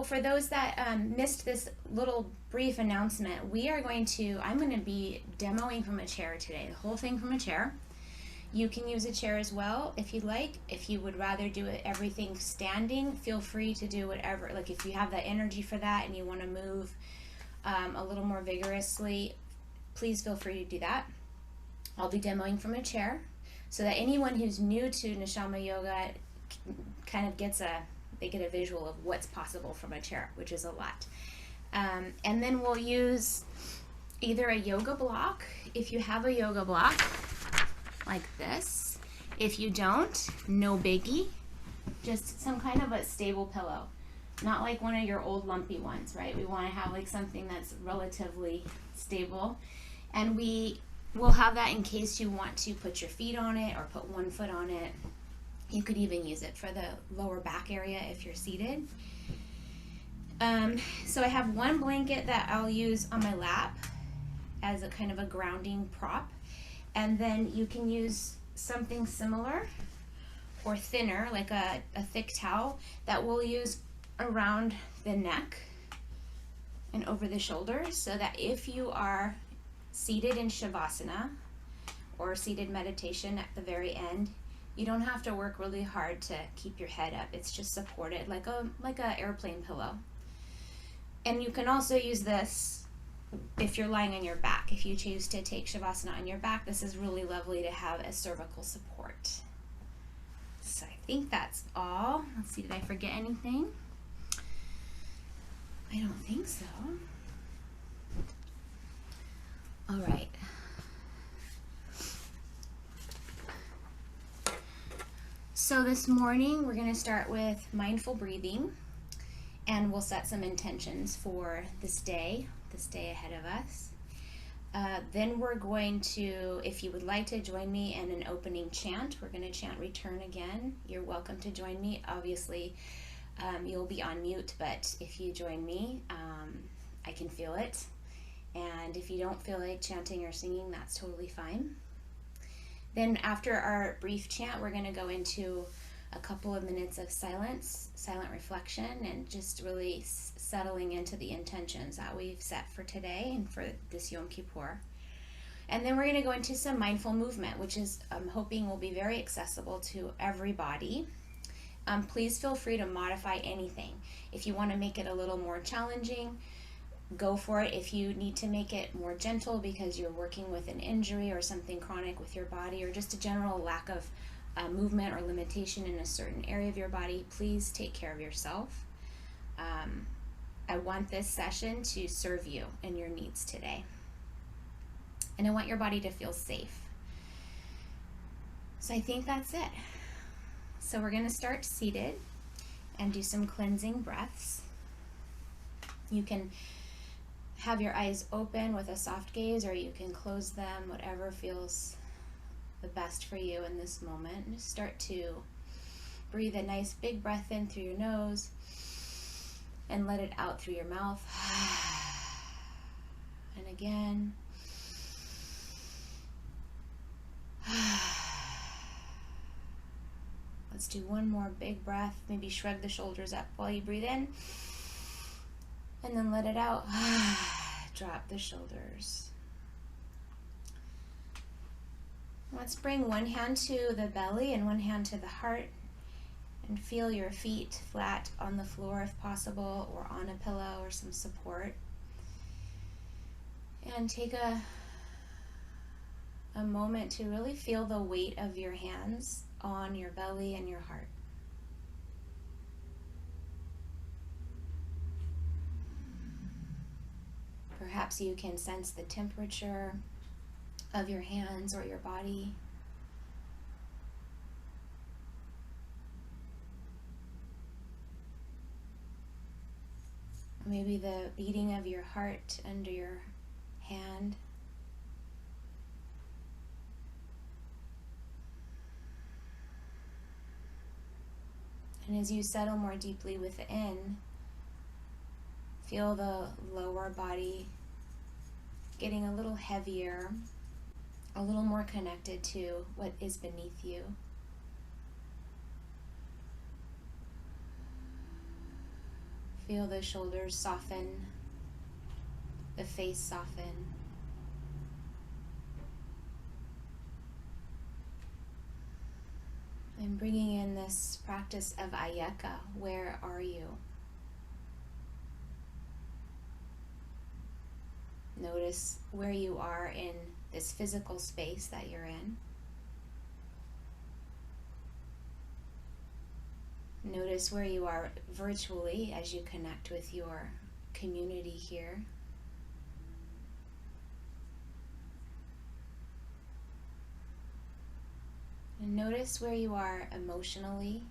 So for those that missed this little brief announcement, I'm going to be demoing from a chair today, the whole thing from a chair. You can use a chair as well if you'd like. If you would rather do everything standing, feel free to do whatever. Like if you have the energy for that and you want to move a little more vigorously, please feel free to do that. I'll be demoing from a chair so that anyone who's new to Neshamah Yoga kind of they get a visual of what's possible from a chair, which is a lot. And then we'll use either a yoga block, if you have a yoga block, like this. If you don't, no biggie. Just some kind of a stable pillow. Not like one of your old lumpy ones, right? We want to have like something that's relatively stable. And we will have that in case you want to put your feet on it or put one foot on it. You could even use it for the lower back area if you're seated. So I have one blanket that I'll use on my lap as a kind of a grounding prop. And then you can use something similar or thinner, like a thick towel that we'll use around the neck and over the shoulders, so that if you are seated in Shavasana or seated meditation at the very end, you don't have to work really hard to keep your head up. It's just supported like a airplane pillow. And you can also use this if you're lying on your back. If you choose to take Shavasana on your back, this is really lovely to have as cervical support. So I think that's all. Let's see, did I forget anything? I don't think so. All right. So this morning we're going to start with mindful breathing, and we'll set some intentions for this day ahead of us. Then we're going to, if you would like to join me in an opening chant, we're going to chant return again. You're welcome to join me. Obviously, you'll be on mute, but if you join me, I can feel it. And if you don't feel like chanting or singing, that's totally fine. Then after our brief chant, we're going to go into a couple of minutes of silence, silent reflection, and just really settling into the intentions that we've set for today and for this Yom Kippur. And then we're going to go into some mindful movement, which is I'm hoping will be very accessible to everybody. Please feel free to modify anything. If you want to make it a little more challenging, go for it. If you need to make it more gentle because you're working with an injury or something chronic with your body, or just a general lack of movement or limitation in a certain area of your body, please take care of yourself. I want this session to serve you and your needs today. And I want your body to feel safe. So I think that's it. So we're going to start seated and do some cleansing breaths. You can have your eyes open with a soft gaze, or you can close them, whatever feels the best for you in this moment. Just start to breathe a nice big breath in through your nose and let it out through your mouth. And again. Let's do one more big breath. Maybe shrug the shoulders up while you breathe in. And then let it out. Drop the shoulders. Let's bring one hand to the belly and one hand to the heart, and feel your feet flat on the floor if possible, or on a pillow or some support. And take a moment to really feel the weight of your hands on your belly and your heart. Perhaps you can sense the temperature of your hands or your body. Maybe the beating of your heart under your hand. And as you settle more deeply within, feel the lower body getting a little heavier, a little more connected to what is beneath you. Feel the shoulders soften, the face soften. And bringing in this practice of ayeka, where are you? Notice where you are in this physical space that you're in. Notice where you are virtually as you connect with your community here. And notice where you are emotionally,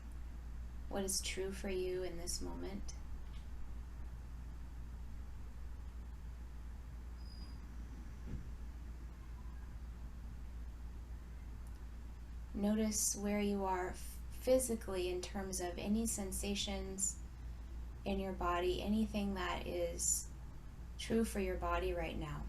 what is true for you in this moment. Notice where you are physically in terms of any sensations in your body, anything that is true for your body right now.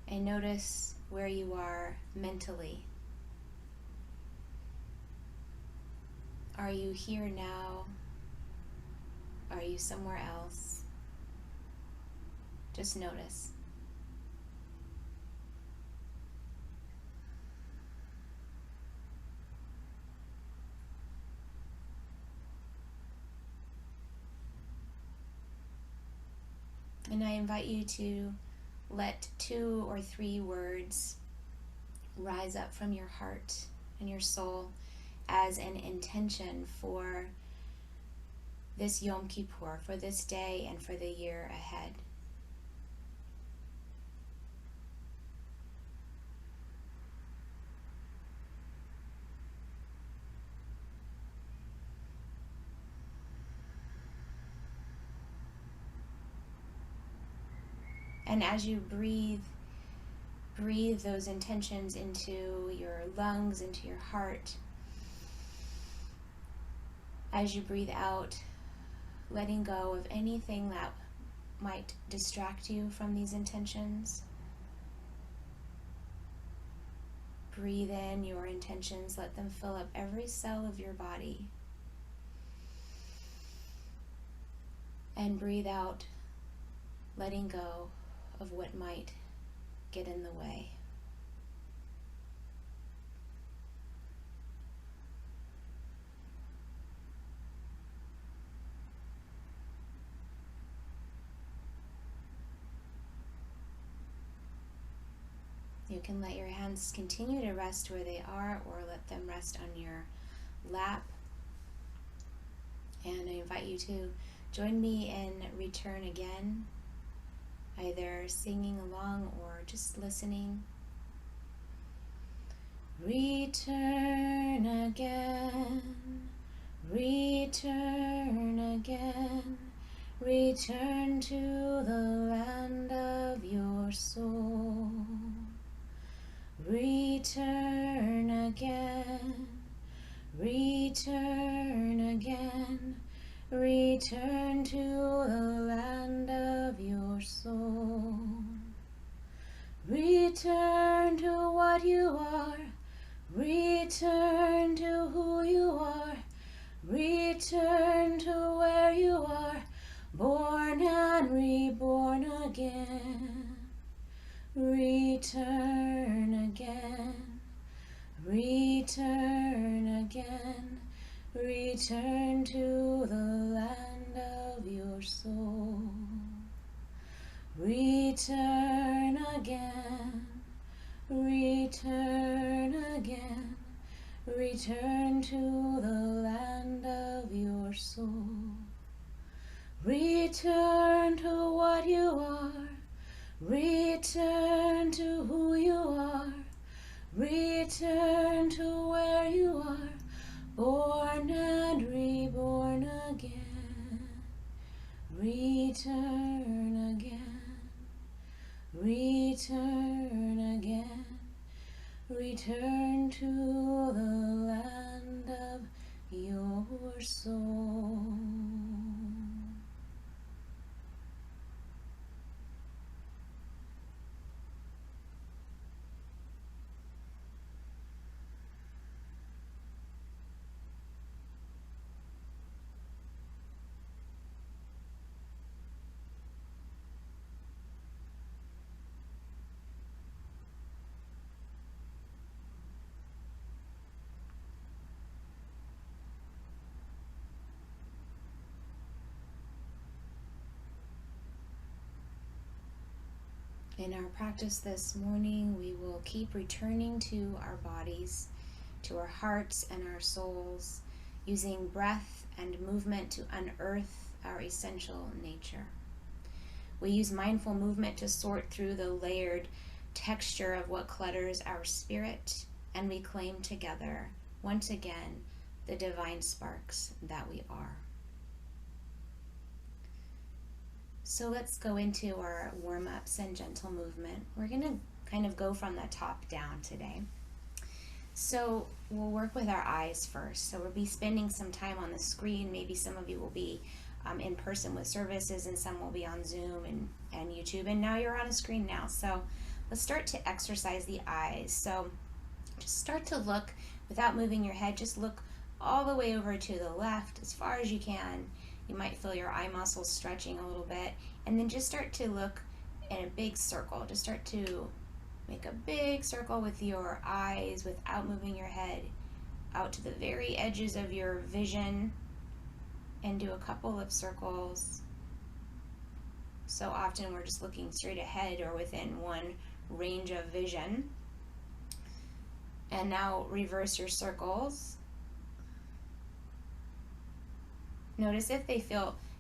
And notice where you are mentally. Are you here now? Are you somewhere else? Just notice. And I invite you to let 2 or 3 words rise up from your heart and your soul as an intention for this Yom Kippur, for this day and for the year ahead. And as you breathe those intentions into your lungs, into your heart. As you breathe out, letting go of anything that might distract you from these intentions. Breathe in your intentions, let them fill up every cell of your body. And breathe out, letting go of what might get in the way. You can let your hands continue to rest where they are, or let them rest on your lap. And I invite you to join me in return again, either singing along or just listening. Return again, return again, return to the land of your soul. Return again, return again, return to the land of your soul. Return to what you are, return to who you are, return to where you are, born and reborn again. Return again, return again, return to the land of your soul. Return again, return again, return to the land of your soul. Return to what you are, return to who you are, return to where you are, born and reborn again. Return again, return again, return to the land of your soul. In our practice this morning, we will keep returning to our bodies, to our hearts and our souls, using breath and movement to unearth our essential nature. We use mindful movement to sort through the layered texture of what clutters our spirit, and we claim together, once again, the divine sparks that we are. So let's go into our warm-ups and gentle movement. We're going to kind of go from the top down today. So we'll work with our eyes first. So we'll be spending some time on the screen. Maybe some of you will be in person with services, and some will be on Zoom and YouTube. And now you're on a screen now. So let's start to exercise the eyes. So just start to look without moving your head. Just look all the way over to the left as far as you can. You might feel your eye muscles stretching a little bit, and then just start to look in a big circle. Just start to make a big circle with your eyes without moving your head out to the very edges of your vision, and do a couple of circles. So often we're just looking straight ahead or within one range of vision. And now reverse your circles. Notice if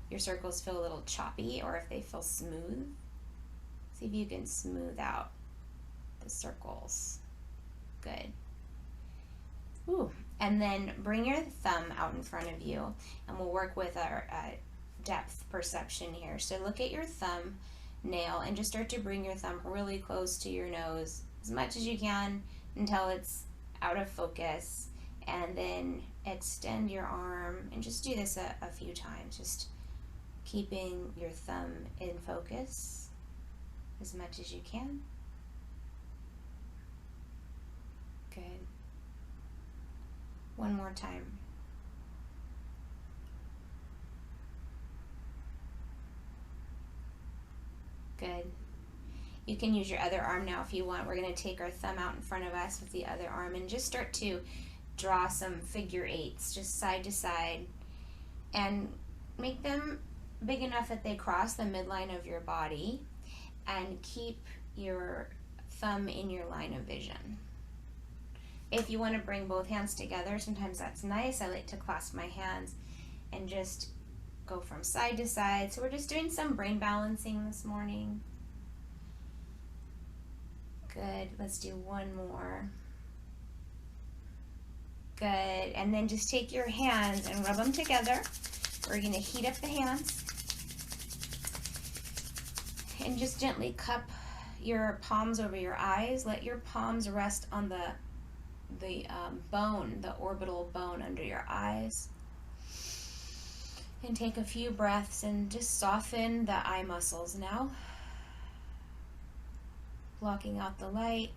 your circles feel a little choppy or if they feel smooth. See if you can smooth out the circles. Good. Ooh. And then bring your thumb out in front of you, and we'll work with our depth perception here. So look at your thumb nail and just start to bring your thumb really close to your nose as much as you can until it's out of focus. And then extend your arm, and just do this a few times, just keeping your thumb in focus as much as you can. Good. One more time. Good. You can use your other arm now if you want. We're going to take our thumb out in front of us with the other arm and just start to draw some figure eights, just side to side, and make them big enough that they cross the midline of your body, and keep your thumb in your line of vision. If you want to bring both hands together, sometimes that's nice. I like to clasp my hands and just go from side to side. So we're just doing some brain balancing this morning. Good. Let's do one more. Good. And then just take your hands and rub them together. We're going to heat up the hands. And just gently cup your palms over your eyes. Let your palms rest on the bone, the orbital bone under your eyes. And take a few breaths and just soften the eye muscles now. Blocking out the light.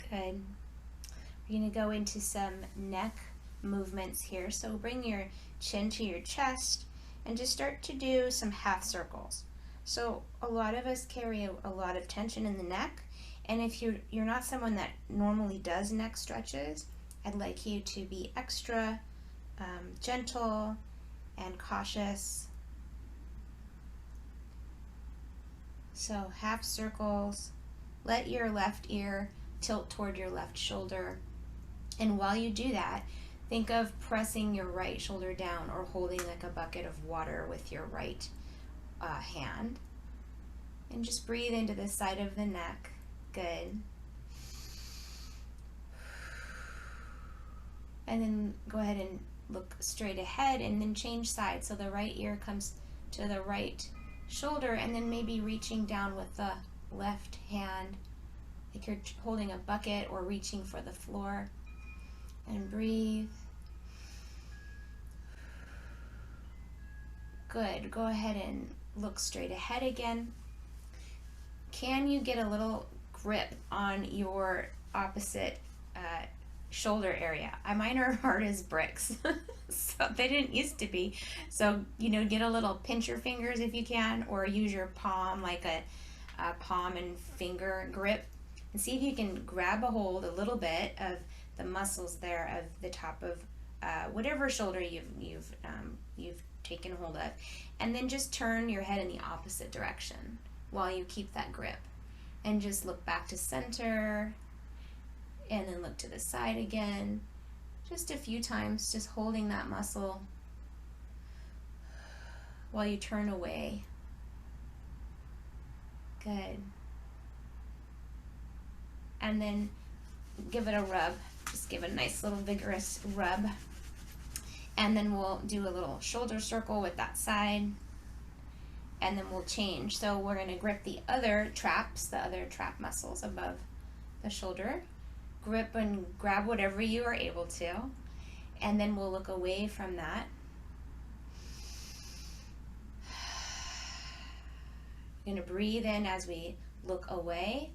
Good. We're going to go into some neck movements here. So bring your chin to your chest and just start to do some half circles. So a lot of us carry a lot of tension in the neck, and if you're not someone that normally does neck stretches, I'd like you to be extra gentle and cautious. So half circles. Let your left ear tilt toward your left shoulder, and while you do that, think of pressing your right shoulder down or holding like a bucket of water with your right hand. And just breathe into the side of the neck. Good. And then go ahead and look straight ahead, and then change sides. So the right ear comes to the right shoulder, and then maybe reaching down with the left hand, like you're holding a bucket or reaching for the floor. And breathe. Good. Go ahead and look straight ahead again. Can you get a little grip on your opposite shoulder area? Mine are hard as bricks. So they didn't used to be. So, get a little, pinch your fingers if you can, or use your palm like a palm and finger grip, And see if you can grab a hold a little bit of the muscles there of the top of whatever shoulder you've taken hold of, and then just turn your head in the opposite direction while you keep that grip, and just look back to center, and then look to the side again, just a few times, just holding that muscle while you turn away. Good. And then give it a rub. Just give it a nice little vigorous rub. And then we'll do a little shoulder circle with that side. And then we'll change. So we're going to grip the other traps, the other trap muscles above the shoulder. Grip and grab whatever you are able to. And then we'll look away from that. We're going to breathe in as we look away.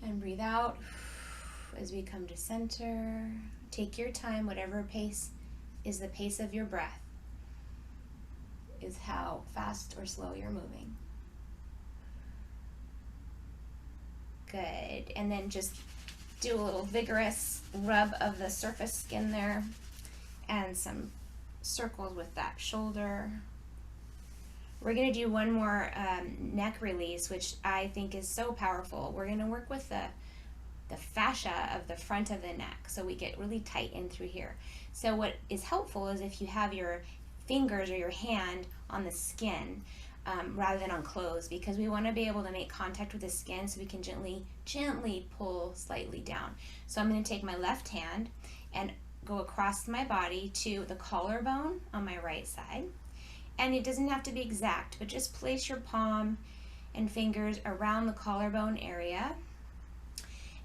And breathe out as we come to center. Take your time, whatever pace is the pace of your breath, is how fast or slow you're moving. Good. And then just do a little vigorous rub of the surface skin there, and some circles with that shoulder. We're going to do one more neck release, which I think is so powerful. We're going to work with the fascia of the front of the neck, so we get really tight in through here. So what is helpful is if you have your fingers or your hand on the skin rather than on clothes, because we want to be able to make contact with the skin so we can gently pull slightly down. So I'm going to take my left hand and go across my body to the collarbone on my right side. And it doesn't have to be exact, but just place your palm and fingers around the collarbone area.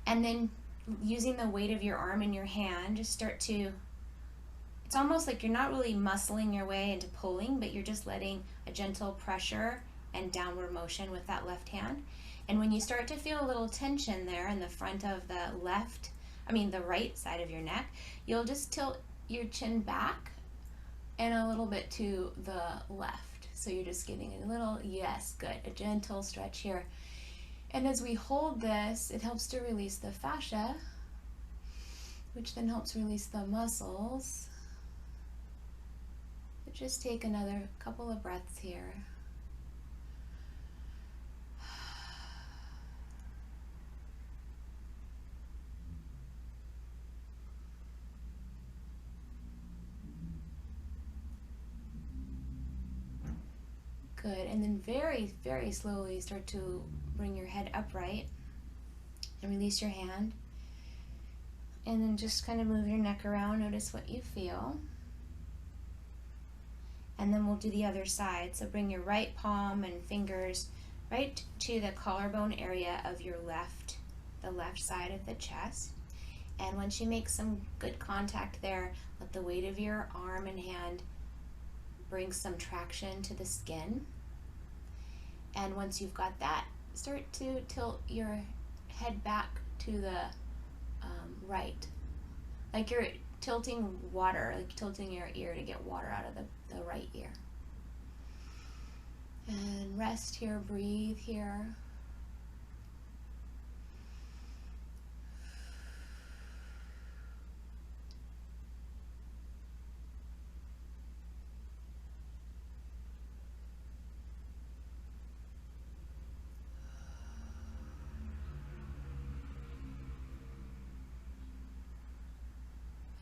And then using the weight of your arm and your hand, just start to, it's almost like you're not really muscling your way into pulling, but you're just letting a gentle pressure and downward motion with that left hand. And when you start to feel a little tension there in the front of the the right side of your neck, you'll just tilt your chin back and a little bit to the left. So you're just getting a little, yes, good, a gentle stretch here. And as we hold this, it helps to release the fascia, which then helps release the muscles. But just take another couple of breaths here. Good, and then very, very slowly start to bring your head upright and release your hand. And then just kind of move your neck around, notice what you feel. And then we'll do the other side. So bring your right palm and fingers right to the collarbone area of your the left side of the chest. And once you make some good contact there, let the weight of your arm and hand bring some traction to the skin. And once you've got that, start to tilt your head back to the right. Like you're tilting water, like tilting your ear to get water out of the right ear. And rest here, breathe here.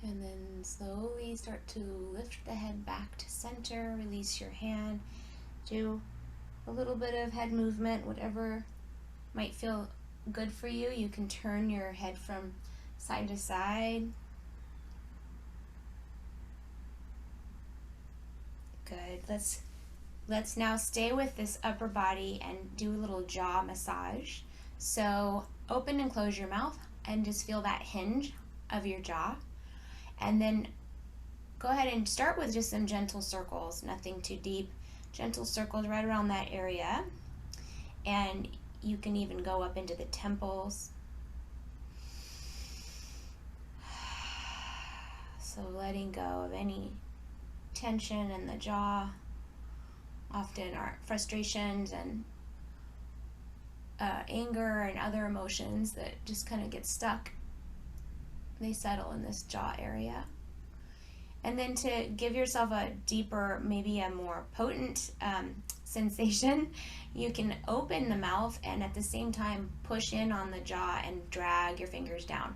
And then slowly start to lift the head back to center, release your hand, do a little bit of head movement, whatever might feel good for you. You can turn your head from side to side. Good. Let's now stay with this upper body and do a little jaw massage. So open and close your mouth and just feel that hinge of your jaw. And then go ahead and start with just some gentle circles, nothing too deep. Gentle circles right around that area. And you can even go up into the temples. So letting go of any tension in the jaw, often our frustrations and anger and other emotions that just kind of get stuck, they settle in this jaw area. And then to give yourself a deeper, maybe a more potent sensation, you can open the mouth and at the same time push in on the jaw and drag your fingers down.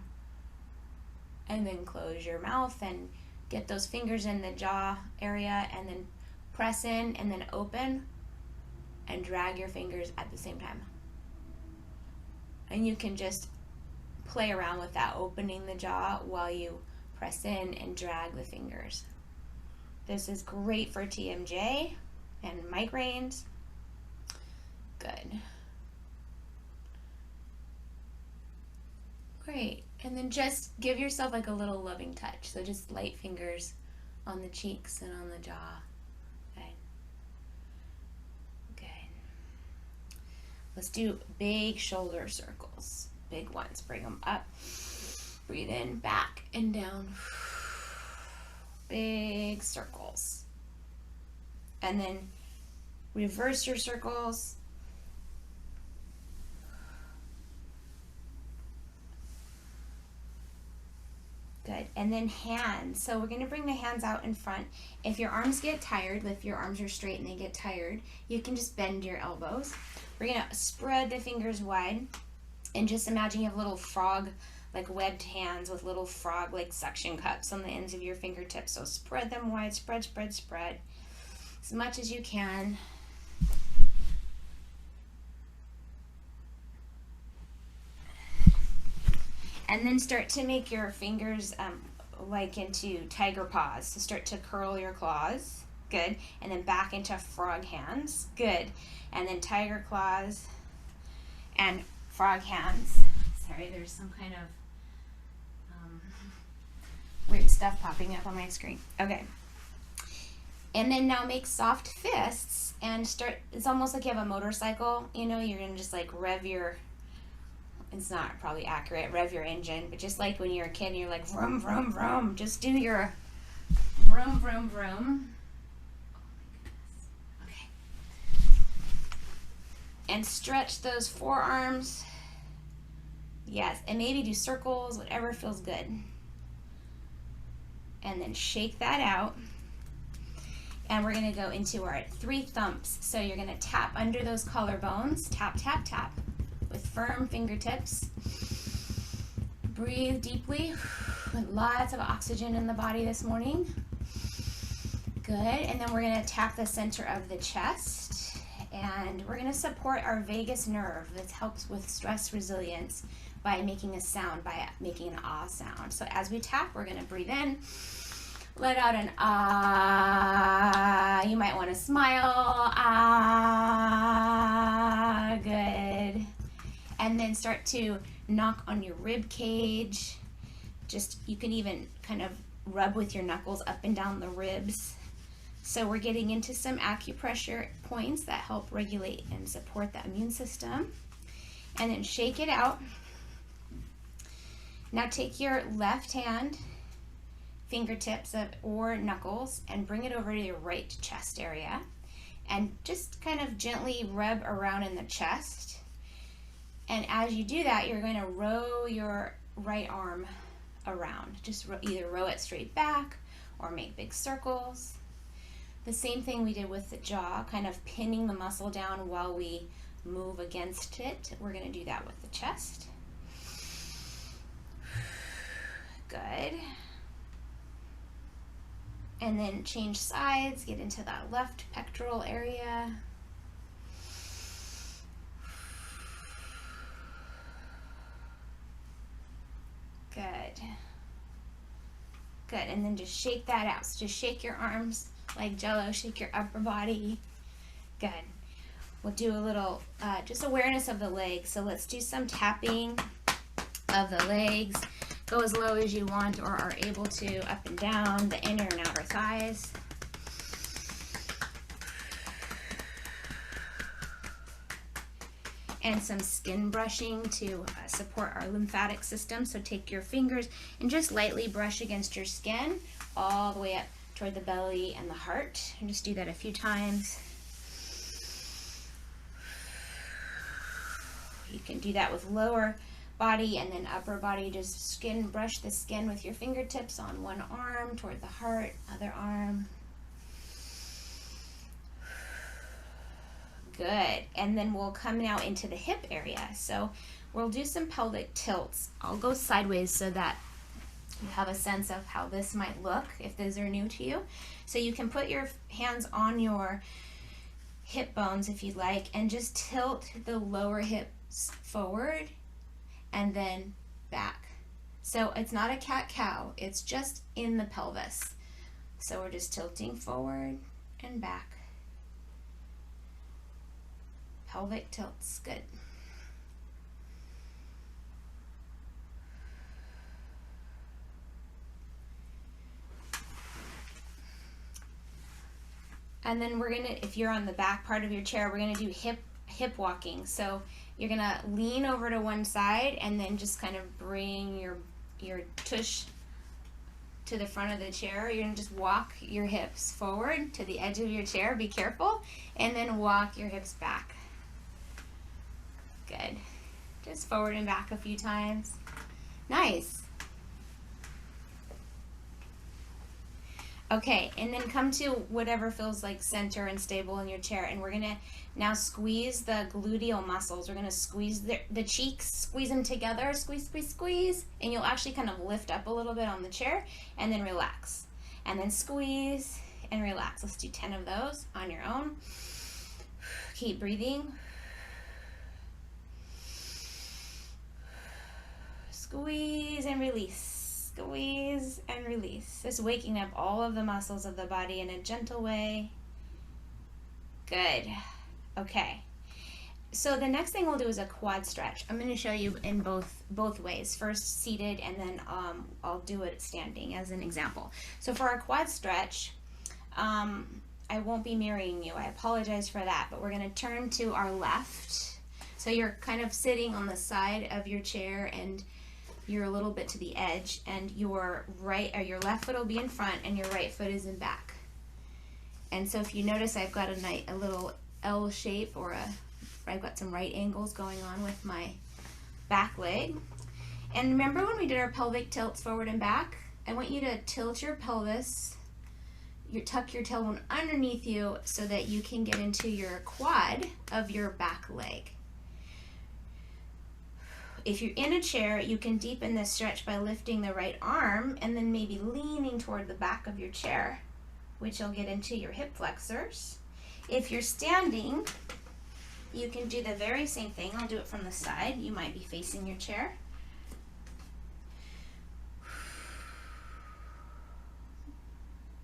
And then close your mouth and get those fingers in the jaw area and then press in and then open and drag your fingers at the same time. And you can just play around with that, opening the jaw while you press in and drag the fingers. This is great for TMJ and migraines. Good. Great. And then just give yourself like a little loving touch. So just light fingers on the cheeks and on the jaw. Good. Good. Let's do big shoulder circles. Big ones. Bring them up. Breathe in, back, and down. Big circles. And then reverse your circles. Good. And then hands. So we're going to bring the hands out in front. If your arms get tired, if your arms are straight and they get tired, you can just bend your elbows. We're going to spread the fingers wide and just imagine you have little frog, like webbed hands with little frog like suction cups on the ends of your fingertips. So spread them wide, spread, spread, spread as much as you can. And then start to make your fingers like into tiger paws. So start to curl your claws. Good. And then back into frog hands. Good. And then tiger claws and frog hands. Sorry, there's some kind of weird stuff popping up on my screen. Okay. And then now make soft fists and start, it's almost like you have a motorcycle, you know, you're going to just like rev your, it's not probably accurate, rev your engine, but just like when you're a kid and you're like vroom, vroom, vroom, just do your vroom, vroom, vroom. Oh my goodness. Okay. And stretch those forearms. Yes, and maybe do circles, whatever feels good. And then shake that out. And we're going to go into our 3 thumps. So you're going to tap under those collarbones. Tap, tap, tap with firm fingertips. Breathe deeply. With lots of oxygen in the body this morning. Good. And then we're going to tap the center of the chest. And we're going to support our vagus nerve that helps with stress resilience by making a sound, by making an ah sound. So as we tap, we're going to breathe in. Let out an ah. You might want to smile. Ah. Good. And then start to knock on your rib cage. Just, you can even kind of rub with your knuckles up and down the ribs. So we're getting into some acupressure points that help regulate and support the immune system. And then shake it out. Now take your left hand, fingertips or knuckles, and bring it over to your right chest area. And just kind of gently rub around in the chest. And as you do that, you're going to row your right arm around. Just either row it straight back or make big circles. The same thing we did with the jaw, kind of pinning the muscle down while we move against it. We're going to do that with the chest. Good. And then change sides, get into that left pectoral area. Good. Good, and then just shake that out. So just shake your arms like jello, shake your upper body. Good. We'll do a little just awareness of the legs. So let's do some tapping of the legs. Go as low as you want or are able to, up and down the inner and outer thighs. And some skin brushing to support our lymphatic system. So take your fingers and just lightly brush against your skin all the way up toward the belly and the heart. And just do that a few times. You can do that with lower body and then upper body. Just brush the skin with your fingertips on one arm toward the heart, other arm. Good. And then we'll come now into the hip area. So we'll do some pelvic tilts. I'll go sideways so that you have a sense of how this might look if those are new to you. So you can put your hands on your hip bones if you'd like, and just tilt the lower hips forward and then back. So it's not a cat-cow, it's just in the pelvis. So we're just tilting forward and back. Pelvic tilts, good. And then we're gonna, if you're on the back part of your chair, we're gonna do hip walking. So you're gonna lean over to one side and then just kind of bring your tush to the front of the chair. You're gonna just walk your hips forward to the edge of your chair, be careful, and then walk your hips back. Good. Just forward and back a few times. Nice. Okay, and then come to whatever feels like center and stable in your chair, and we're gonna now squeeze the gluteal muscles. We're gonna squeeze the cheeks, squeeze them together, squeeze, squeeze, squeeze, and you'll actually kind of lift up a little bit on the chair, and then relax. And then squeeze and relax. Let's do 10 of those on your own. Keep breathing. Squeeze and release. Squeeze and release. Just waking up all of the muscles of the body in a gentle way. Good. Okay. So the next thing we'll do is a quad stretch. I'm going to show you in both ways. First seated, and then I'll do it standing as an example. So for our quad stretch, I won't be mirroring you. I apologize for that, but we're going to turn to our left. So you're kind of sitting on the side of your chair, and you're a little bit to the edge, and your left foot will be in front and your right foot is in back. And so if you notice, I've got a little L shape, or I've got some right angles going on with my back leg. And remember when we did our pelvic tilts forward and back? I want you to tilt your pelvis, tuck your tailbone underneath you so that you can get into your quad of your back leg. If you're in a chair, you can deepen this stretch by lifting the right arm and then maybe leaning toward the back of your chair, which will get into your hip flexors. If you're standing, you can do the very same thing. I'll do it from the side. You might be facing your chair.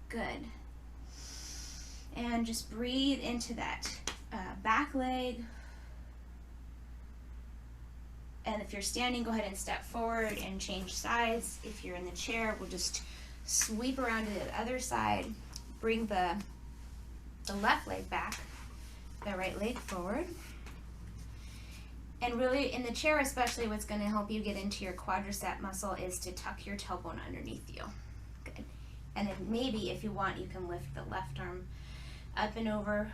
Good. And just breathe into that back leg. And if you're standing, go ahead and step forward and change sides. If you're in the chair, we'll just sweep around to the other side. Bring the left leg back, the right leg forward. And really, in the chair especially, what's going to help you get into your quadricep muscle is to tuck your tailbone underneath you. Good. And then maybe, if you want, you can lift the left arm up and over.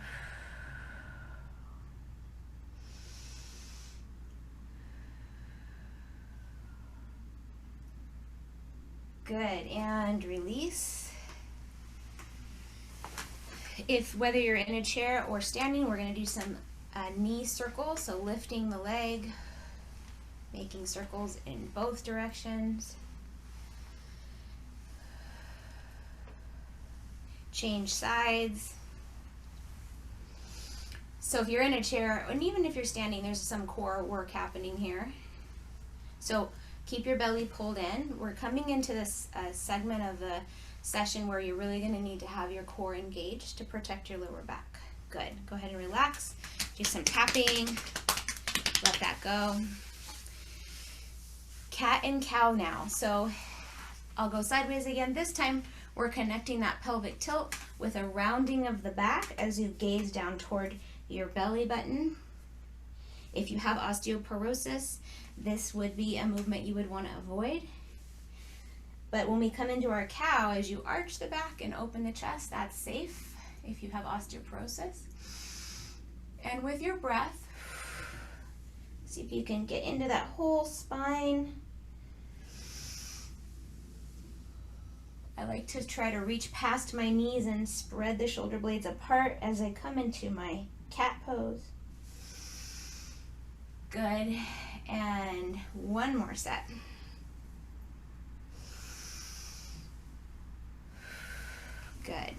Good, and release. Whether you're in a chair or standing, we're going to do some knee circles, so lifting the leg, making circles in both directions. Change sides. So if you're in a chair, and even if you're standing, there's some core work happening here. So keep your belly pulled in. We're coming into this segment of the session where you're really going to need to have your core engaged to protect your lower back. Good. Go ahead and relax. Do some tapping. Let that go. Cat and cow now. So I'll go sideways again. This time we're connecting that pelvic tilt with a rounding of the back as you gaze down toward your belly button. If you have osteoporosis, this would be a movement you would want to avoid. But when we come into our cow, as you arch the back and open the chest, that's safe if you have osteoporosis. And with your breath, See if you can get into that whole spine. I like to try to reach past my knees and spread the shoulder blades apart as I come into my cat pose. Good. And one more set. Good.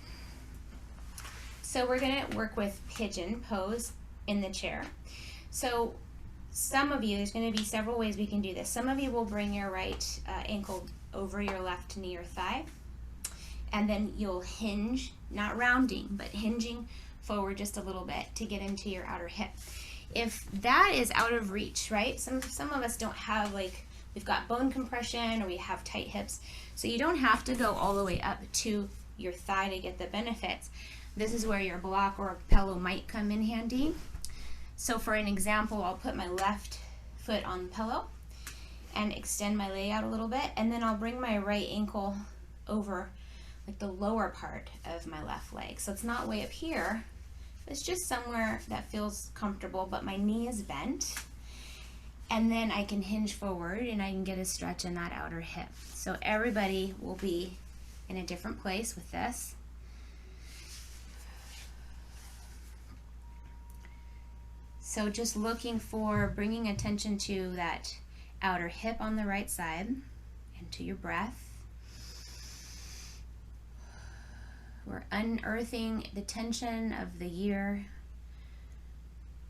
So we're going to work with pigeon pose in the chair. So some of you, there's going to be several ways we can do this. Some of you will bring your right ankle over your left knee or thigh, and then you'll hinge, not rounding, but hinging forward just a little bit to get into your outer hip. If that is out of reach, right? Some of us don't have, like, we've got bone compression or we have tight hips, so you don't have to go all the way up to your thigh to get the benefits. This is where your block or a pillow might come in handy. So for an example, I'll put my left foot on the pillow and extend my leg out a little bit, and then I'll bring my right ankle over like the lower part of my left leg. So it's not way up here, it's just somewhere that feels comfortable, but my knee is bent. And then I can hinge forward and I can get a stretch in that outer hip. So everybody will be in a different place with this. So just looking for bringing attention to that outer hip on the right side and to your breath. We're unearthing the tension of the year.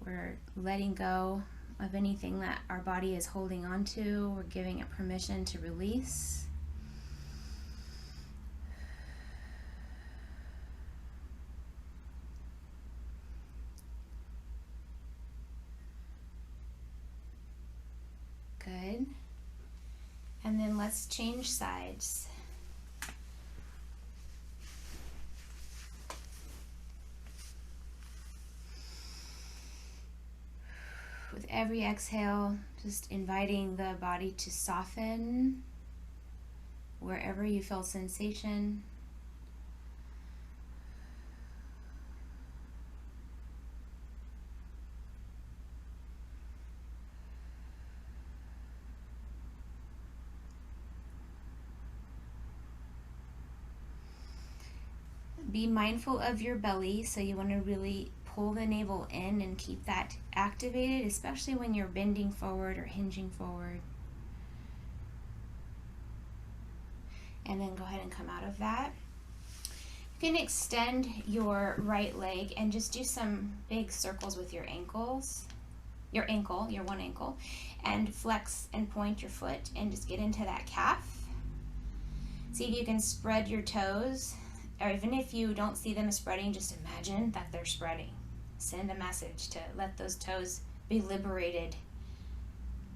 We're letting go of anything that our body is holding on to. We're giving it permission to release. Good. And then let's change sides. With every exhale, just inviting the body to soften wherever you feel sensation. Be mindful of your belly, so you want to really pull the navel in and keep that activated, especially when you're bending forward or hinging forward. And then go ahead and come out of that. You can extend your right leg and just do some big circles with your ankles, your one ankle, and flex and point your foot and just get into that calf. See if you can spread your toes, or even if you don't see them spreading, just imagine that they're spreading. Send a message to let those toes be liberated.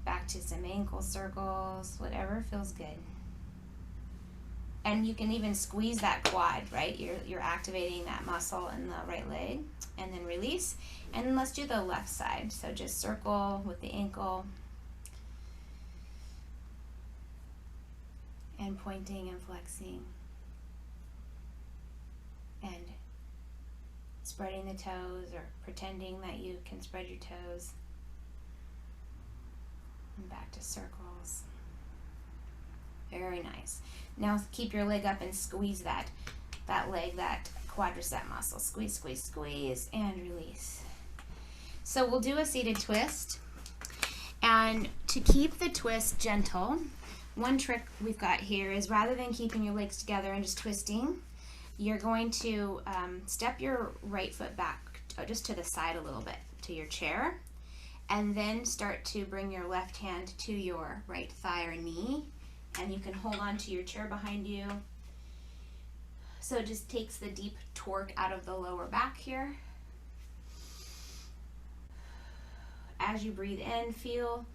Back to some ankle circles, whatever feels good. And you can even squeeze that quad, right? You're activating that muscle in the right leg. And then release. And then let's do the left side. So just circle with the ankle. And pointing and flexing. And spreading the toes or pretending that you can spread your toes. And back to circles. Very nice. Now keep your leg up and squeeze that leg, that quadricep muscle. Squeeze, squeeze, squeeze, and release. So we'll do a seated twist. And to keep the twist gentle, one trick we've got here is rather than keeping your legs together and just twisting, you're going to step your right foot back just to the side a little bit to your chair, and then start to bring your left hand to your right thigh or knee, and you can hold on to your chair behind you. So it just takes the deep torque out of the lower back here. As you breathe in, feel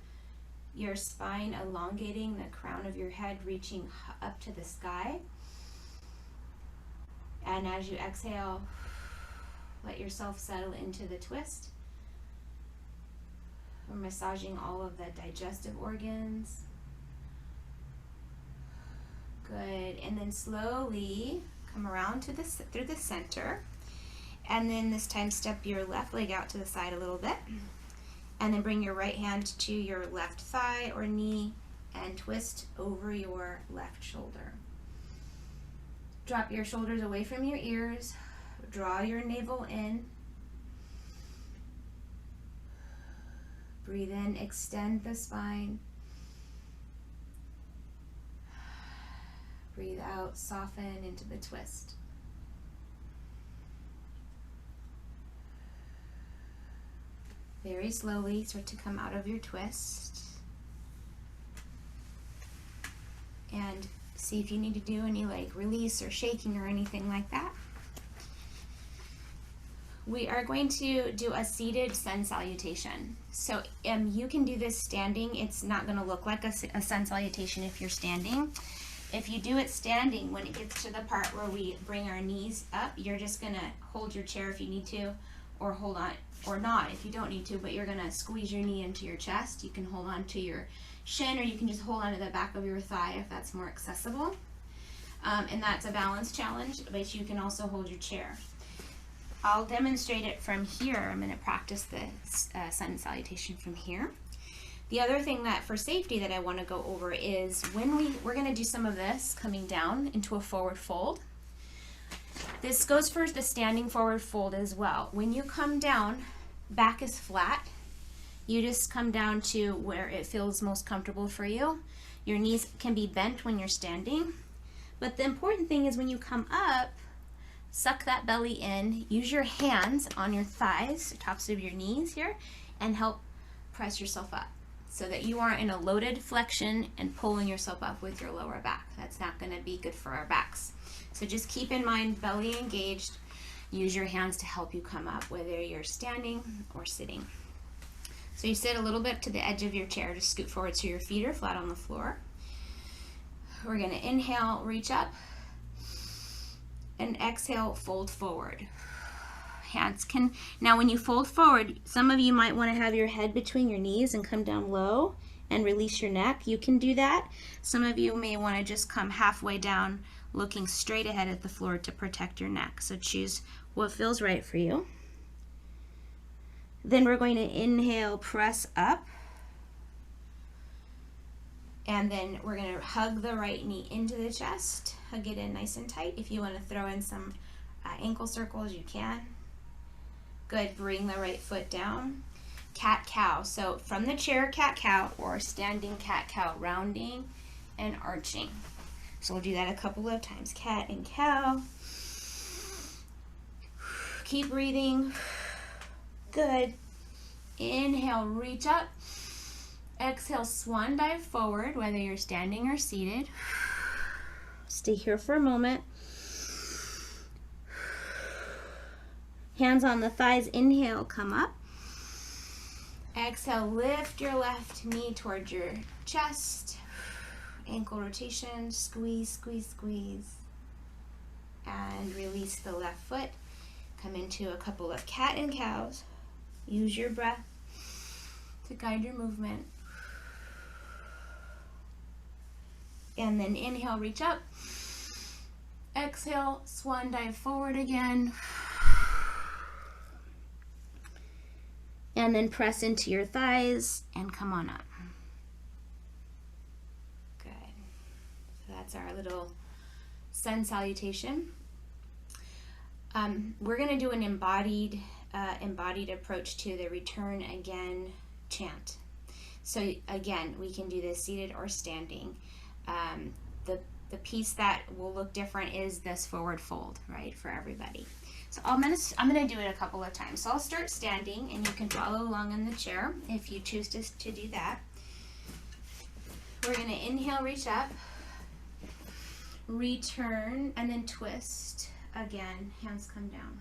your spine elongating, the crown of your head reaching up to the sky. And as you exhale, let yourself settle into the twist. We're massaging all of the digestive organs. Good. And then slowly come around to through the center. And then this time step your left leg out to the side a little bit. And then bring your right hand to your left thigh or knee and twist over your left shoulder. Drop your shoulders away from your ears. Draw your navel in. Breathe in, extend the spine. Breathe out, soften into the twist. Very slowly start to come out of your twist. And see if you need to do any like release or shaking or anything like that. We are going to do a seated sun salutation. So you can do this standing. It's not going to look like a sun salutation if you're standing. If you do it standing, when it gets to the part where we bring our knees up, you're just going to hold your chair if you need to, or hold on, or not if you don't need to, but you're going to squeeze your knee into your chest. You can hold on to your shin, or you can just hold on to the back of your thigh if that's more accessible. And that's a balance challenge, but you can also hold your chair. I'll demonstrate it from here. I'm going to practice the sun salutation from here. The other thing that for safety that I want to go over is when we're going to do some of this coming down into a forward fold. This goes for the standing forward fold as well. When you come down, back is flat. You just come down to where it feels most comfortable for you. Your knees can be bent when you're standing. But the important thing is when you come up, suck that belly in, use your hands on your thighs, tops of your knees here, and help press yourself up so that you aren't in a loaded flexion and pulling yourself up with your lower back. That's not going to be good for our backs. So just keep in mind, belly engaged, use your hands to help you come up, whether you're standing or sitting. So you sit a little bit to the edge of your chair, just scoot forward so your feet are flat on the floor. We're going to inhale, reach up, and exhale, fold forward. Hands can, now when you fold forward, some of you might want to have your head between your knees and come down low and release your neck. You can do that. Some of you may want to just come halfway down, looking straight ahead at the floor to protect your neck. So choose what feels right for you. Then we're going to inhale, press up. And then we're going to hug the right knee into the chest, hug it in nice and tight. If you want to throw in some ankle circles, you can. Good, bring the right foot down. Cat-cow, so from the chair, cat-cow, or standing cat-cow, rounding and arching. So we'll do that a couple of times. Cat and cow. Keep breathing. Good. Inhale, reach up. Exhale, swan dive forward, whether you're standing or seated. Stay here for a moment. Hands on the thighs, inhale, come up. Exhale, lift your left knee towards your chest. Ankle rotation, squeeze, squeeze, squeeze. And release the left foot. Come into a couple of cat and cows. Use your breath to guide your movement. And then inhale, reach up. Exhale, swan dive forward again. And then press into your thighs and come on up. Good. So that's our little sun salutation. We're going to do an embodied approach to the return again chant. So again, we can do this seated or standing. The piece that will look different is this forward fold, right, for everybody. So I'm gonna do it a couple of times. So I'll start standing, and you can follow along in the chair if you choose to do that. We're gonna inhale, reach up, return, and then twist again. Hands come down.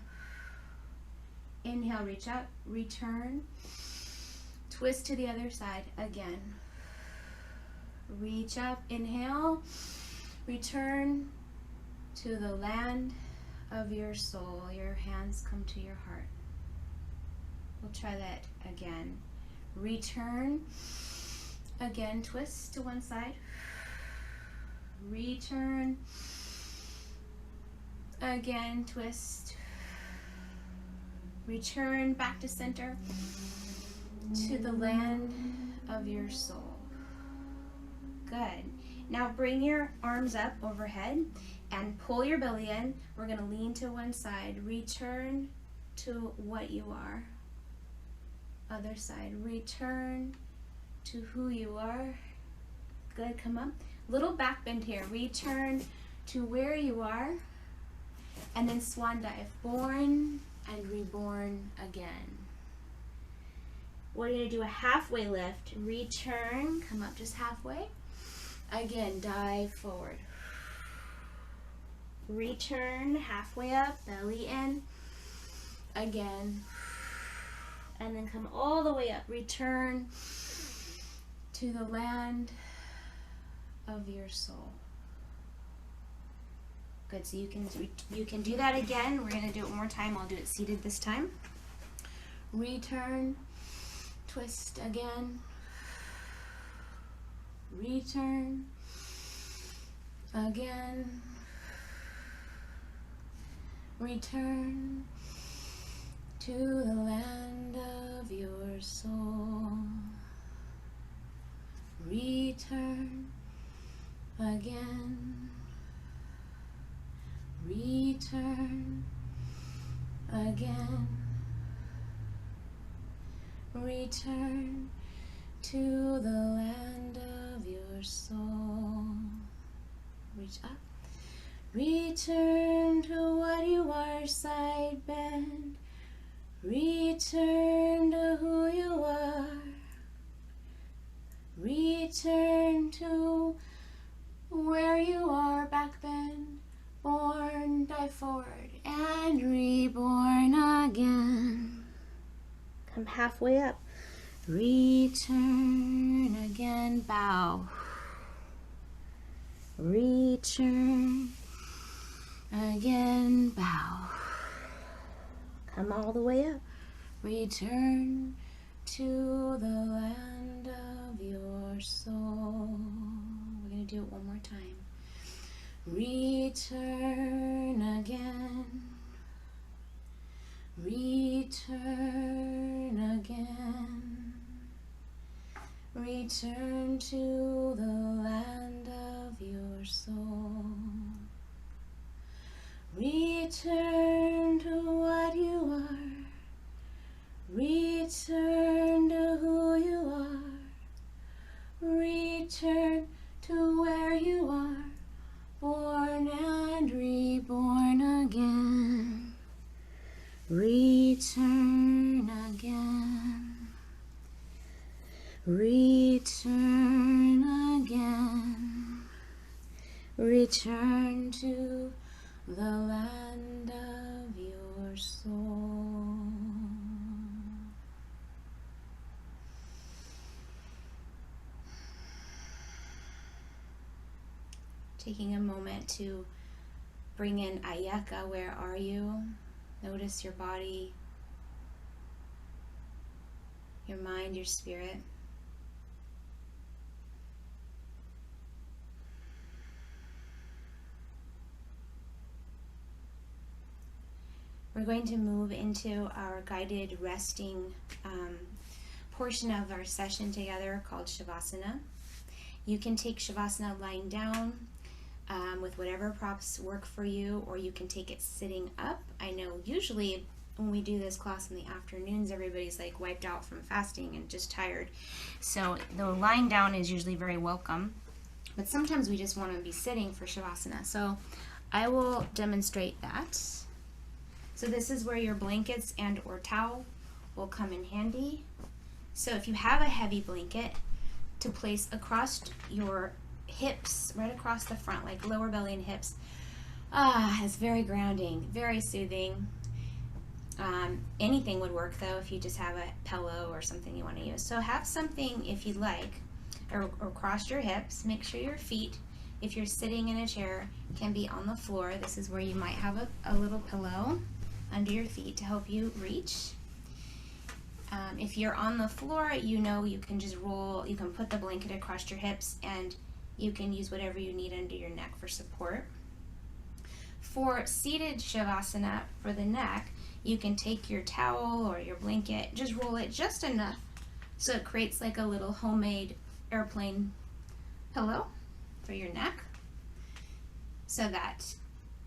Inhale, reach up, return, twist to the other side again. Reach up, inhale, return to the land of your soul. Your hands come to your heart. We'll try that again. Return, again, twist to one side. Return, again, twist. Return back to center. to the land of your soul. Good. Now bring your arms up overhead and pull your belly in. We're going to lean to one side. Return to what you are. Other side. Return to who you are. Good. Come up. Little back bend here. Return to where you are. And then swan dive. Born and reborn again. We're going to do a halfway lift. Return. Come up just halfway. Again, dive forward. Return halfway up, belly in. Again. And then come all the way up. Return to the land of your soul. Good, so you can do that again. We're going to do it one more time. I'll do it seated this time. Return, twist again. Return again. Return to the land of your soul. Return again. Return again. Return to the land of your soul. Reach up. Return to what you are, side bend. Return to who you are. Return to where you are, back bend. Born, dive forward, and reborn again. Come halfway up. Return again, bow. Return again, bow. Come all the way up. Return to the land of your soul. We're going to do it one more time. Return again. Return again. Return to the land of your soul. Return to what you are. Return to who you are. Return to where you are. Born and reborn again. Return again. Return again. Return to the land of your soul. Taking a moment to bring in Ayaka, where are you? Notice your body, your mind, your spirit. We're going to move into our guided resting portion of our session together called Shavasana. You can take Shavasana lying down with whatever props work for you, or you can take it sitting up. I know usually when we do this class in the afternoons, everybody's like wiped out from fasting and just tired. So the lying down is usually very welcome, but sometimes we just want to be sitting for Shavasana. So I will demonstrate that. So this is where your blankets and or towel will come in handy. So if you have a heavy blanket, to place across your hips, right across the front, like lower belly and hips. It's very grounding, very soothing. Anything would work though if you just have a pillow or something you want to use. So have something, if you'd like, or cross your hips. Make sure your feet, if you're sitting in a chair, can be on the floor. This is where you might have a little pillow under your feet to help you reach. If you're on the floor, you know you can just roll, you can put the blanket across your hips, and you can use whatever you need under your neck for support. For seated Shavasana, for the neck, you can take your towel or your blanket, just roll it just enough So it creates like a little homemade airplane pillow for your neck, so that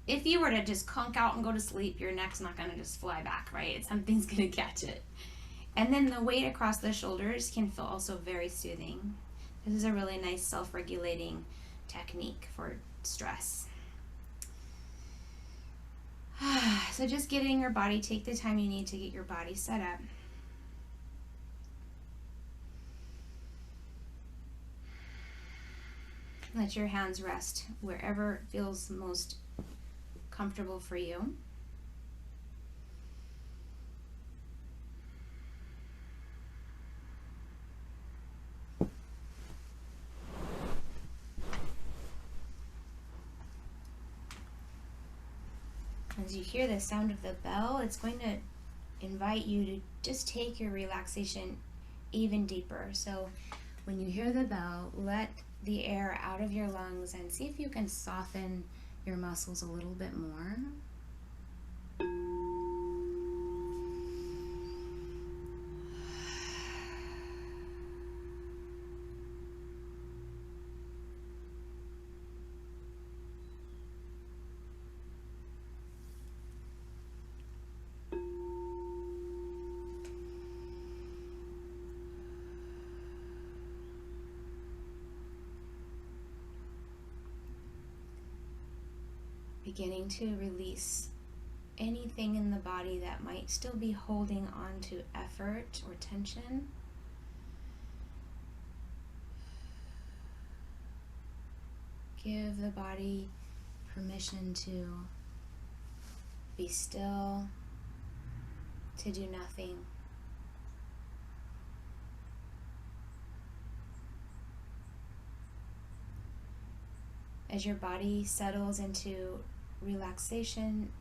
if you were to just conk out and go to sleep, your neck's not going to just fly back, right? Something's going to catch it. And then the weight across the shoulders can feel also very soothing. This is a really nice self-regulating technique for stress. So just getting your body, take the time you need to get your body set up. Let your hands rest wherever feels most comfortable for you. As you hear the sound of the bell, it's going to invite you to just take your relaxation even deeper. So when you hear the bell, let the air out of your lungs and see if you can soften your muscles a little bit more. Beginning to release anything in the body that might still be holding on to effort or tension. Give the body permission to be still, to do nothing. As your body settles into relaxation,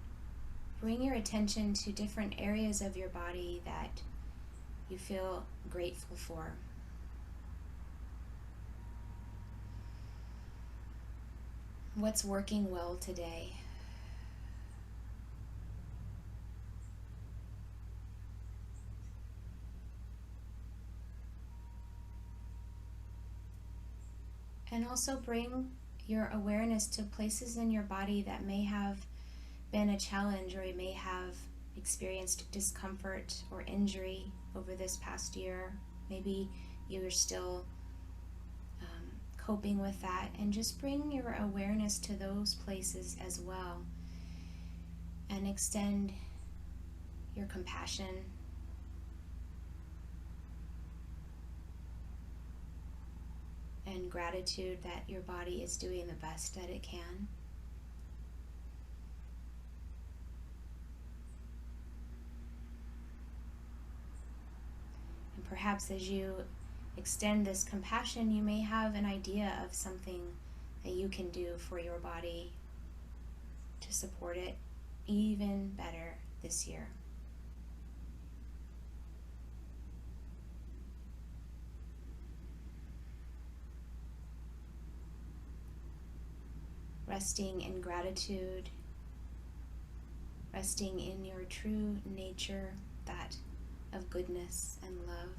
bring your attention to different areas of your body that you feel grateful for. What's working well today? And also bring your awareness to places in your body that may have been a challenge, or you may have experienced discomfort or injury over this past year. Maybe you're still coping with that, and just bring your awareness to those places as well, and extend your compassion and gratitude that your body is doing the best that it can. And perhaps as you extend this compassion, you may have an idea of something that you can do for your body to support it even better this year. Resting in gratitude, resting in your true nature, that of goodness and love.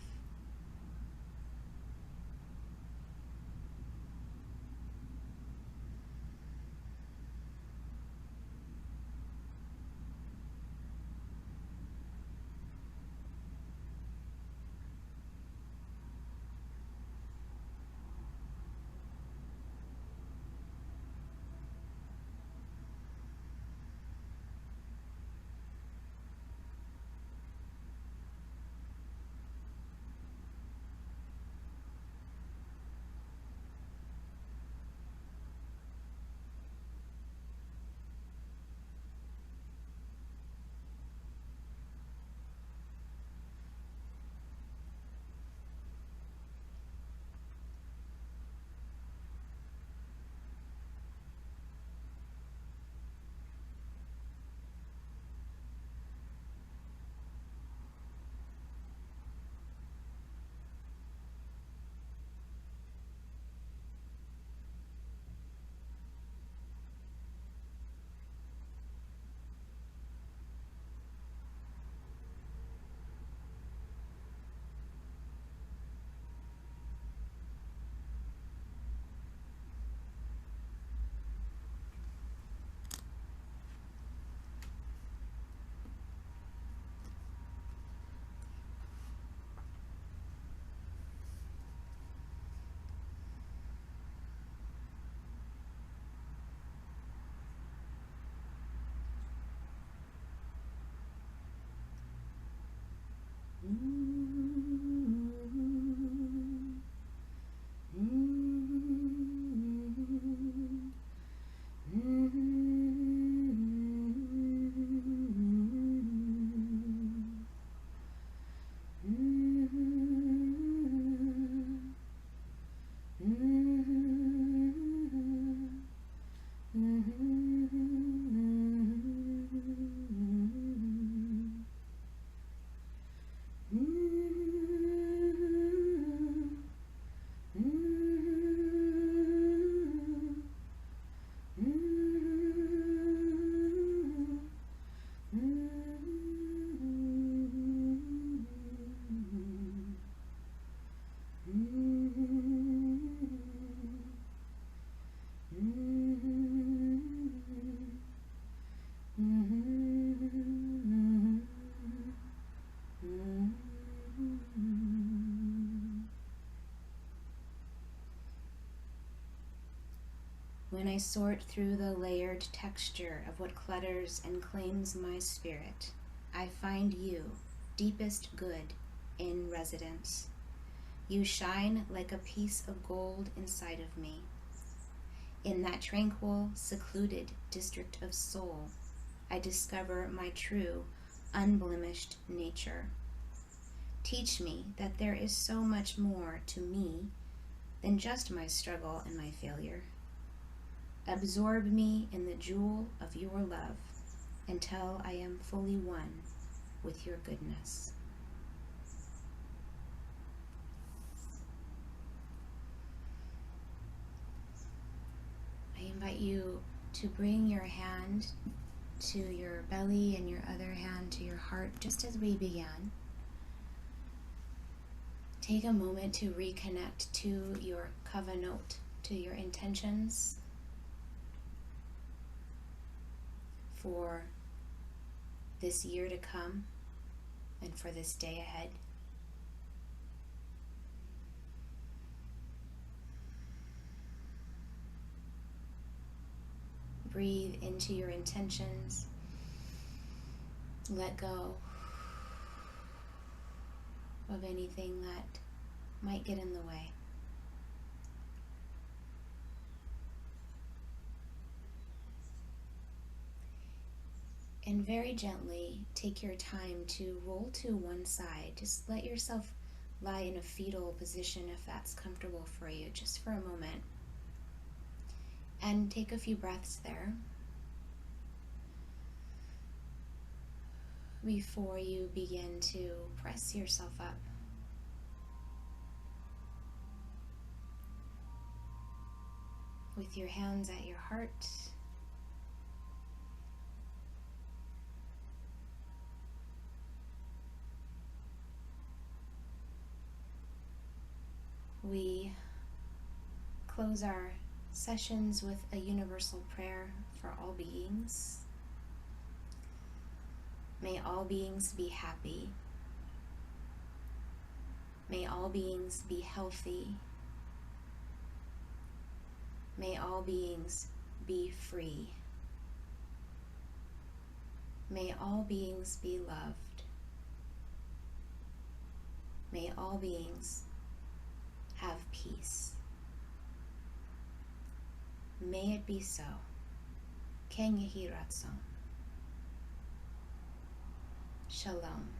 sort through the layered texture of what clutters and claims my spirit, I find you, deepest good, in residence. You shine like a piece of gold inside of me. In that tranquil, secluded district of soul, I discover my true, unblemished nature. Teach me that there is so much more to me than just my struggle and my failure. Absorb me in the jewel of your love until I am fully one with your goodness. I invite you to bring your hand to your belly and your other hand to your heart, just as we began. Take a moment to reconnect to your kavanot, to your intentions for this year to come and for this day ahead. Breathe into your intentions. Let go of anything that might get in the way. And very gently take your time to roll to one side. Just let yourself lie in a fetal position if that's comfortable for you, just for a moment. And take a few breaths there before you begin to press yourself up. With your hands at your heart, we close our sessions with a universal prayer for all beings. May all beings be happy. May all beings be healthy. May all beings be free. May all beings be loved. May all beings have peace. May it be so. Ken Yehi Ratzon. Shalom.